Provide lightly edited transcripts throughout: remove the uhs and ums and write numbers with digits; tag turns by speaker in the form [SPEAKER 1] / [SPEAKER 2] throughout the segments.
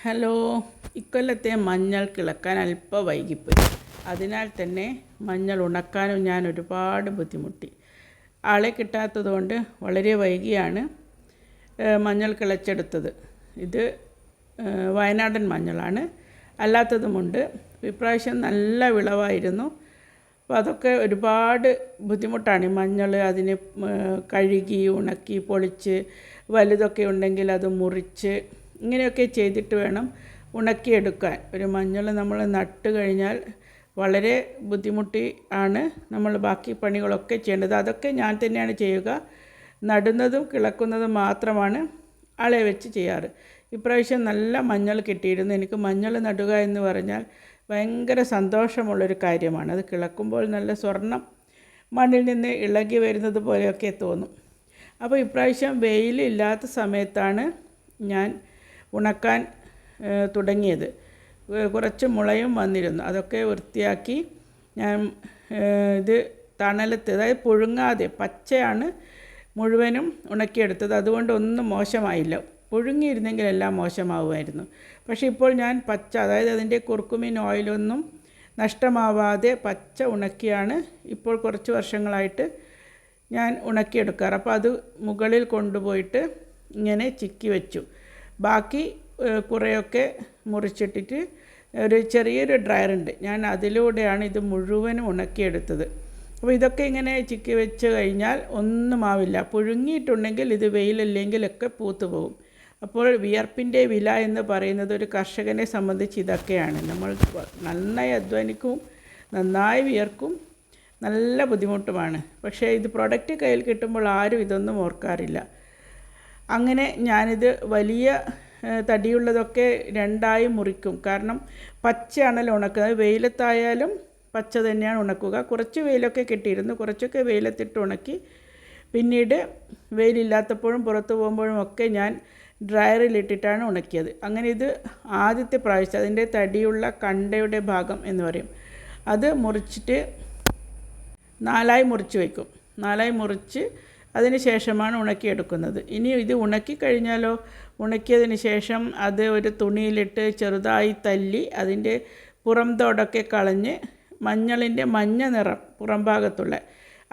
[SPEAKER 1] Hello, ഇക്കൊല്ലത്തെ മഞ്ഞൾ കിളക്കാൻ അല്പം വൈകിപ്പോയി. അതിനാൽ തന്നെ മഞ്ഞൾ ഉണക്കാനും ഞാൻ ഒരുപാട് ബുദ്ധിമുട്ടി. ആളെ കിട്ടാത്തതുകൊണ്ട് വളരെ വൈകിയാണ് മഞ്ഞൾ കിളച്ചെടുത്തത്. ഇത് വയനാടൻ മഞ്ഞളാണ്, അല്ലാത്തതുമുണ്ട്. ഇപ്രാവശ്യം നല്ല വിളവായിരുന്നു. അപ്പോൾ അതൊക്കെ ഒരുപാട് ബുദ്ധിമുട്ടാണ്. മഞ്ഞൾ അതിനെ കഴുകി ഉണക്കി പൊളിച്ച് വലുതൊക്കെ ഉണ്ടെങ്കിൽ അത് മുറിച്ച് ഇങ്ങനെയൊക്കെ ചെയ്തിട്ട് വേണം ഉണക്കിയെടുക്കാൻ. ഒരു മഞ്ഞൾ നമ്മൾ നട്ട് കഴിഞ്ഞാൽ വളരെ ബുദ്ധിമുട്ടി ആണ് നമ്മൾ ബാക്കി പണികളൊക്കെ ചെയ്യേണ്ടത്. അതൊക്കെ ഞാൻ തന്നെയാണ് ചെയ്യുക. നടുന്നതും കിളക്കുന്നതും മാത്രമാണ് ആളെ വെച്ച് ചെയ്യാറ്. ഇപ്രാവശ്യം നല്ല മഞ്ഞൾ കിട്ടിയിരുന്നു. എനിക്ക് മഞ്ഞൾ നടുക എന്ന് പറഞ്ഞാൽ ഭയങ്കര സന്തോഷമുള്ളൊരു കാര്യമാണ്. അത് കിളക്കുമ്പോൾ നല്ല സ്വർണം മണ്ണിൽ നിന്ന് ഇളകി വരുന്നത് പോലെയൊക്കെ തോന്നും. അപ്പോൾ ഇപ്രാവശ്യം വെയിലില്ലാത്ത സമയത്താണ് ഞാൻ ഉണക്കാൻ തുടങ്ങിയത്. കുറച്ച് മുളയും വന്നിരുന്നു. അതൊക്കെ വൃത്തിയാക്കി ഞാൻ ഇത് തണലത്ത്, അതായത് പുഴുങ്ങാതെ പച്ചയാണ് മുഴുവനും ഉണക്കിയെടുത്തത്. അതുകൊണ്ട് ഒന്നും മോശമായില്ല. പുഴുങ്ങിയിരുന്നെങ്കിൽ എല്ലാം മോശമാവുമായിരുന്നു. പക്ഷേ ഇപ്പോൾ ഞാൻ പച്ച, അതായത് അതിൻ്റെ കുർക്കുമിൻ ഓയിലൊന്നും നഷ്ടമാവാതെ പച്ച ഉണക്കിയാണ് ഇപ്പോൾ കുറച്ച് വർഷങ്ങളായിട്ട് ഞാൻ ഉണക്കിയെടുക്കാറ്. അപ്പോൾ അത് മുകളിൽ കൊണ്ടുപോയിട്ട് ഇങ്ങനെ ചിക്കി വെച്ചു. ബാക്കി കുറേയൊക്കെ മുറിച്ചിട്ടിട്ട് ഒരു ചെറിയൊരു ഡ്രയറുണ്ട്, ഞാൻ അതിലൂടെയാണ് ഇത് മുഴുവനും ഉണക്കിയെടുത്തത്. അപ്പോൾ ഇതൊക്കെ ഇങ്ങനെ ചിക്കി വെച്ച് കഴിഞ്ഞാൽ ഒന്നും ആവില്ല. പുഴുങ്ങിയിട്ടുണ്ടെങ്കിൽ ഇത് വെയിലല്ലെങ്കിലൊക്കെ പൂത്തുപോകും. അപ്പോൾ വിയർപ്പിൻ്റെ വില എന്ന് പറയുന്നത് ഒരു കർഷകനെ സംബന്ധിച്ച് ഇതൊക്കെയാണ്. നമ്മൾ നന്നായി അധ്വാനിക്കും, നന്നായി വിയർക്കും, നല്ല ബുദ്ധിമുട്ടുമാണ്. പക്ഷേ ഇത് പ്രൊഡക്റ്റ് കയ്യിൽ കിട്ടുമ്പോൾ ആരും ഇതൊന്നും ഓർക്കാറില്ല. അങ്ങനെ ഞാനിത് വലിയ തടിയുള്ളതൊക്കെ രണ്ടായി മുറിക്കും. കാരണം പച്ചയാണല്ലോ ഉണക്കുന്നത്. വെയിലത്തായാലും പച്ച തന്നെയാണ് ഉണക്കുക. കുറച്ച് വെയിലൊക്കെ കിട്ടിയിരുന്നു, കുറച്ചൊക്കെ വെയിലത്തിട്ട് ഉണക്കി. പിന്നീട് വെയിലില്ലാത്തപ്പോഴും പുറത്ത് പോകുമ്പോഴും ഒക്കെ ഞാൻ ഡ്രയറിലിട്ടിട്ടാണ് ഉണക്കിയത്. അങ്ങനെ ഇത് ആദ്യത്തെ പ്രാവശ്യം അതിൻ്റെ തടിയുള്ള കണ്ടയുടെ ഭാഗം എന്ന് പറയും, അത് മുറിച്ചിട്ട് നാലായി മുറിച്ച് വയ്ക്കും. നാലായി മുറിച്ച് അതിന് ശേഷമാണ് ഉണക്കിയെടുക്കുന്നത്. ഇനി ഇത് ഉണക്കിക്കഴിഞ്ഞാലോ, ഉണക്കിയതിന് ശേഷം അത് ഒരു തുണിയിലിട്ട് ചെറുതായി തല്ലി അതിൻ്റെ പുറം തോടൊക്കെ കളഞ്ഞ് മഞ്ഞളിൻ്റെ മഞ്ഞ നിറം പുറം ഭാഗത്തുള്ള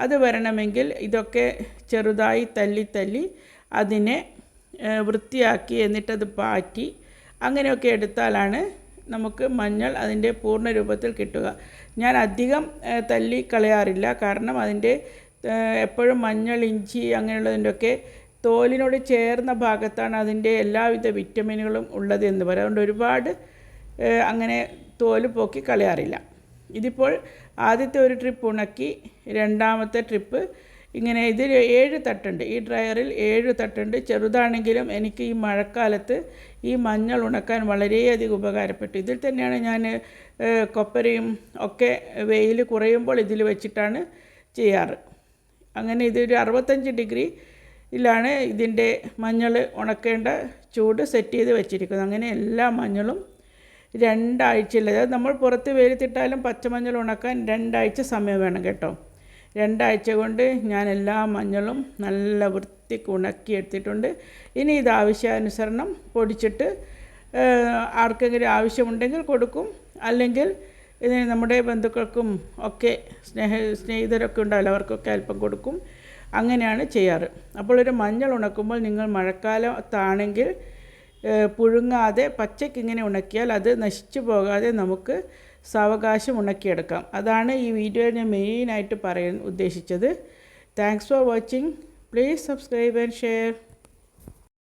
[SPEAKER 1] അത് വരണമെങ്കിൽ ഇതൊക്കെ ചെറുതായി തല്ലി അതിനെ വൃത്തിയാക്കി എന്നിട്ടത് പാറ്റി അങ്ങനെയൊക്കെ എടുത്താലാണ് നമുക്ക് മഞ്ഞൾ അതിൻ്റെ പൂർണ്ണ രൂപത്തിൽ കിട്ടുക. ഞാൻ അധികം തല്ലി കളയാറില്ല. കാരണം അതിൻ്റെ എപ്പോഴും മഞ്ഞൾ, ഇഞ്ചി അങ്ങനെയുള്ളതിൻ്റെയൊക്കെ തോലിനോട് ചേർന്ന ഭാഗത്താണ് അതിൻ്റെ എല്ലാവിധ വിറ്റമിനുകളും ഉള്ളത് എന്ന് പറയും. അതുകൊണ്ട് ഒരുപാട് അങ്ങനെ തോല് പോക്കി കളയാറില്ല. ഇതിപ്പോൾ ആദ്യത്തെ ഒരു ട്രിപ്പ് ഉണക്കി, രണ്ടാമത്തെ ട്രിപ്പ് ഇങ്ങനെ ഇതിൽ 7 തട്ടുണ്ട്. ഈ ഡ്രയറിൽ 7 തട്ടുണ്ട്. ചെറുതാണെങ്കിലും എനിക്ക് ഈ മഴക്കാലത്ത് ഈ മഞ്ഞൾ ഉണക്കാൻ വളരെയധികം ഉപകാരപ്പെട്ടു. ഇതിൽ തന്നെയാണ് ഞാൻ കൊപ്പരയും ഒക്കെ വെയിൽ കുറയുമ്പോൾ ഇതിൽ വെച്ചിട്ടാണ് ചെയ്യാറ്. അങ്ങനെ ഇതൊരു 65 ഡിഗ്രിയിലാണ് ഇതിൻ്റെ മഞ്ഞൾ ഉണക്കേണ്ട ചൂട് സെറ്റ് ചെയ്ത് വെച്ചിരിക്കുന്നത്. അങ്ങനെ എല്ലാ മഞ്ഞളും 2 ആഴ്ചയിൽ, അതായത് നമ്മൾ പുറത്ത് വെയിലത്തിട്ടാലും പച്ചമഞ്ഞൾ ഉണക്കാൻ 2 ആഴ്ച സമയം വേണം കേട്ടോ. 2 ആഴ്ച കൊണ്ട് ഞാൻ എല്ലാ മഞ്ഞളും നല്ല വൃത്തിക്ക് ഉണക്കിയെടുത്തിട്ടുണ്ട്. ഇനി ഇത് ആവശ്യാനുസരണം പൊടിച്ചിട്ട് ആർക്കെങ്കിലും ആവശ്യമുണ്ടെങ്കിൽ കൊടുക്കും, അല്ലെങ്കിൽ ഇതിന് നമ്മുടെ ബന്ധുക്കൾക്കും ഒക്കെ സ്നേഹിതരൊക്കെ ഉണ്ടാവില്ല, അവർക്കൊക്കെ അല്പം കൊടുക്കും. അങ്ങനെയാണ് ചെയ്യാറ്. അപ്പോൾ ഒരു മഞ്ഞൾ ഉണക്കുമ്പോൾ നിങ്ങൾ മഴക്കാലത്താണെങ്കിൽ പുഴുങ്ങാതെ പച്ചയ്ക്ക് ഇങ്ങനെ ഉണക്കിയാൽ അത് നശിച്ചു പോകാതെ നമുക്ക് സാവകാശം ഉണക്കിയെടുക്കാം. അതാണ് ഈ വീഡിയോയിൽ ഞാൻ മെയിനായിട്ട് പറയാൻ ഉദ്ദേശിച്ചത്. Thanks for watching. Please subscribe and share.